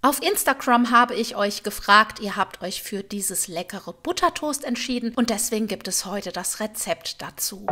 Auf Instagram habe ich euch gefragt, ihr habt euch für dieses leckere Buttertoast entschieden und deswegen gibt es heute das Rezept dazu.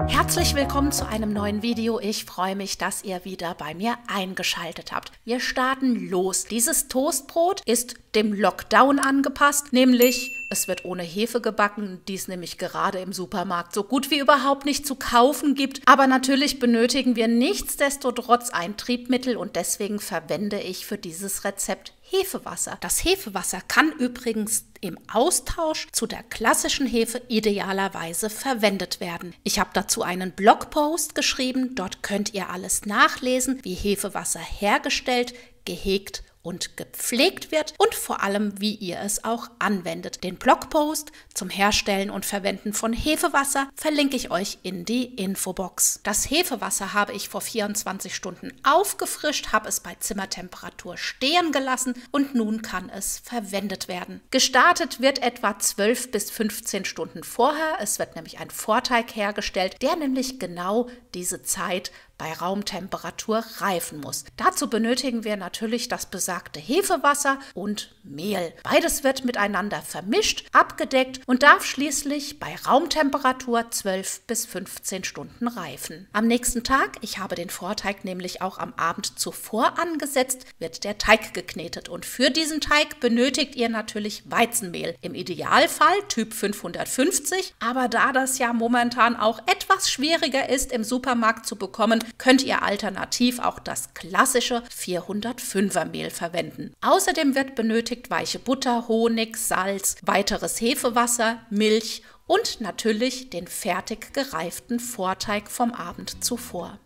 Herzlich willkommen zu einem neuen Video. Ich freue mich, dass ihr wieder bei mir eingeschaltet habt. Wir starten los. Dieses Toastbrot ist dem Lockdown angepasst, nämlich es wird ohne Hefe gebacken, die es nämlich gerade im Supermarkt so gut wie überhaupt nicht zu kaufen gibt. Aber natürlich benötigen wir nichtsdestotrotz ein Triebmittel und deswegen verwende ich für dieses Rezept Hefewasser. Das Hefewasser kann übrigens im Austausch zu der klassischen Hefe idealerweise verwendet werden. Ich habe dazu einen Blogpost geschrieben, dort könnt ihr alles nachlesen, wie Hefewasser hergestellt, gehegt und gepflegt wird und vor allem, wie ihr es auch anwendet. Den Blogpost zum Herstellen und Verwenden von Hefewasser verlinke ich euch in die Infobox. Das Hefewasser habe ich vor 24 Stunden aufgefrischt, habe es bei Zimmertemperatur stehen gelassen und nun kann es verwendet werden. Gestartet wird etwa 12 bis 15 Stunden vorher. Es wird nämlich ein Vorteig hergestellt, der nämlich genau diese Zeit bei Raumtemperatur reifen muss. Dazu benötigen wir natürlich das besagte Hefewasser und Mehl. Beides wird miteinander vermischt, abgedeckt und darf schließlich bei Raumtemperatur 12 bis 15 Stunden reifen. Am nächsten Tag, ich habe den Vorteig nämlich auch am Abend zuvor angesetzt, wird der Teig geknetet und für diesen Teig benötigt ihr natürlich Weizenmehl. Im Idealfall Typ 550, aber da das ja momentan auch etwas schwieriger ist im Supermarkt zu bekommen, könnt ihr alternativ auch das klassische 405er Mehl verwenden. Außerdem wird benötigt weiche Butter, Honig, Salz, weiteres Hefewasser, Milch und natürlich den fertig gereiften Vorteig vom Abend zuvor.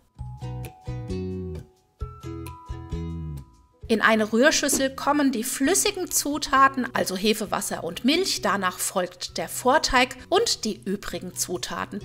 In eine Rührschüssel kommen die flüssigen Zutaten, also Hefewasser und Milch, danach folgt der Vorteig und die übrigen Zutaten.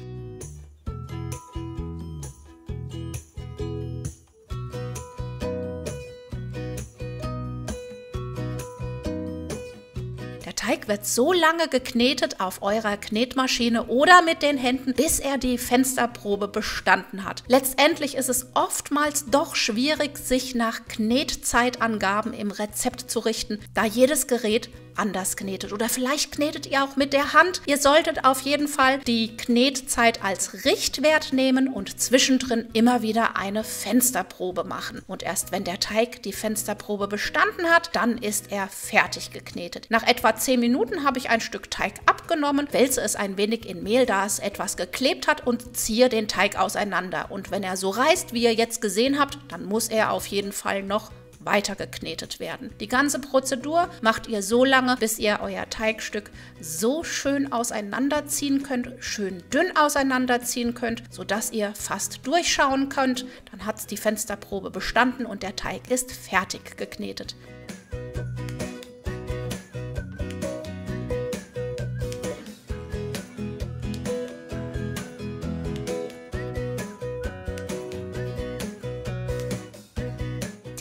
Der Teig wird so lange geknetet auf eurer Knetmaschine oder mit den Händen, bis er die Fensterprobe bestanden hat. Letztendlich ist es oftmals doch schwierig, sich nach Knetzeitangaben im Rezept zu richten, da jedes Gerät anders knetet. Oder vielleicht knetet ihr auch mit der Hand. Ihr solltet auf jeden Fall die Knetzeit als Richtwert nehmen und zwischendrin immer wieder eine Fensterprobe machen. Und erst wenn der Teig die Fensterprobe bestanden hat, dann ist er fertig geknetet. Nach etwa 10 Minuten habe ich ein Stück Teig abgenommen, wälze es ein wenig in Mehl, da es etwas geklebt hat und ziehe den Teig auseinander. Und wenn er so reißt, wie ihr jetzt gesehen habt, dann muss er auf jeden Fall noch weiter geknetet werden. Die ganze Prozedur macht ihr so lange, bis ihr euer Teigstück so schön auseinanderziehen könnt, schön dünn auseinanderziehen könnt, sodass ihr fast durchschauen könnt. Dann hat es die Fensterprobe bestanden und der Teig ist fertig geknetet.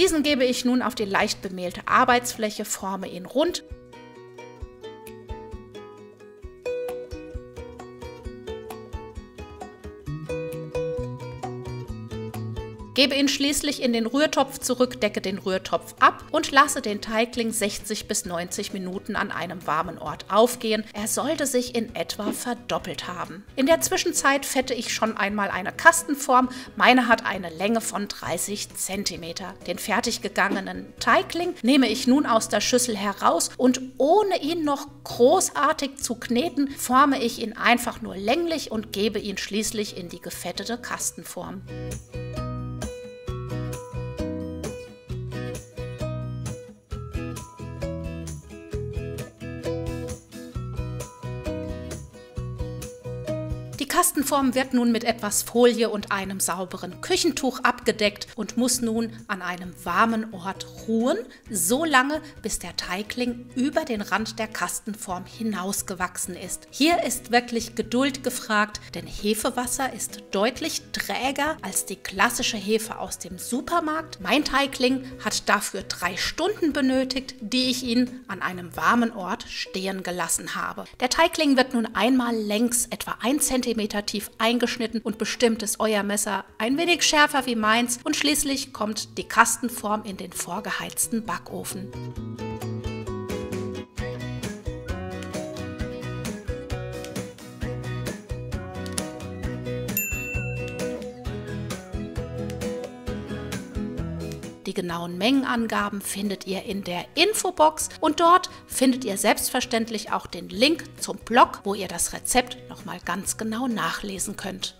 Diesen gebe ich nun auf die leicht bemehlte Arbeitsfläche, forme ihn rund. Gebe ihn schließlich in den Rührtopf zurück, decke den Rührtopf ab und lasse den Teigling 60 bis 90 Minuten an einem warmen Ort aufgehen. Er sollte sich in etwa verdoppelt haben. In der Zwischenzeit fette ich schon einmal eine Kastenform. Meine hat eine Länge von 30 cm. Den fertig gegangenen Teigling nehme ich nun aus der Schüssel heraus und ohne ihn noch großartig zu kneten, forme ich ihn einfach nur länglich und gebe ihn schließlich in die gefettete Kastenform. Die Kastenform wird nun mit etwas Folie und einem sauberen Küchentuch abgeklebt. abgedeckt und muss nun an einem warmen Ort ruhen, so lange, bis der Teigling über den Rand der Kastenform hinausgewachsen ist. Hier ist wirklich Geduld gefragt, denn Hefewasser ist deutlich träger als die klassische Hefe aus dem Supermarkt. Mein Teigling hat dafür 3 Stunden benötigt, die ich ihn an einem warmen Ort stehen gelassen habe. Der Teigling wird nun einmal längs etwa 1 cm tief eingeschnitten und bestimmt ist euer Messer ein wenig schärfer wie meins und schließlich kommt die Kastenform in den vorgeheizten Backofen. Die genauen Mengenangaben findet ihr in der Infobox und dort findet ihr selbstverständlich auch den Link zum Blog, wo ihr das Rezept nochmal ganz genau nachlesen könnt.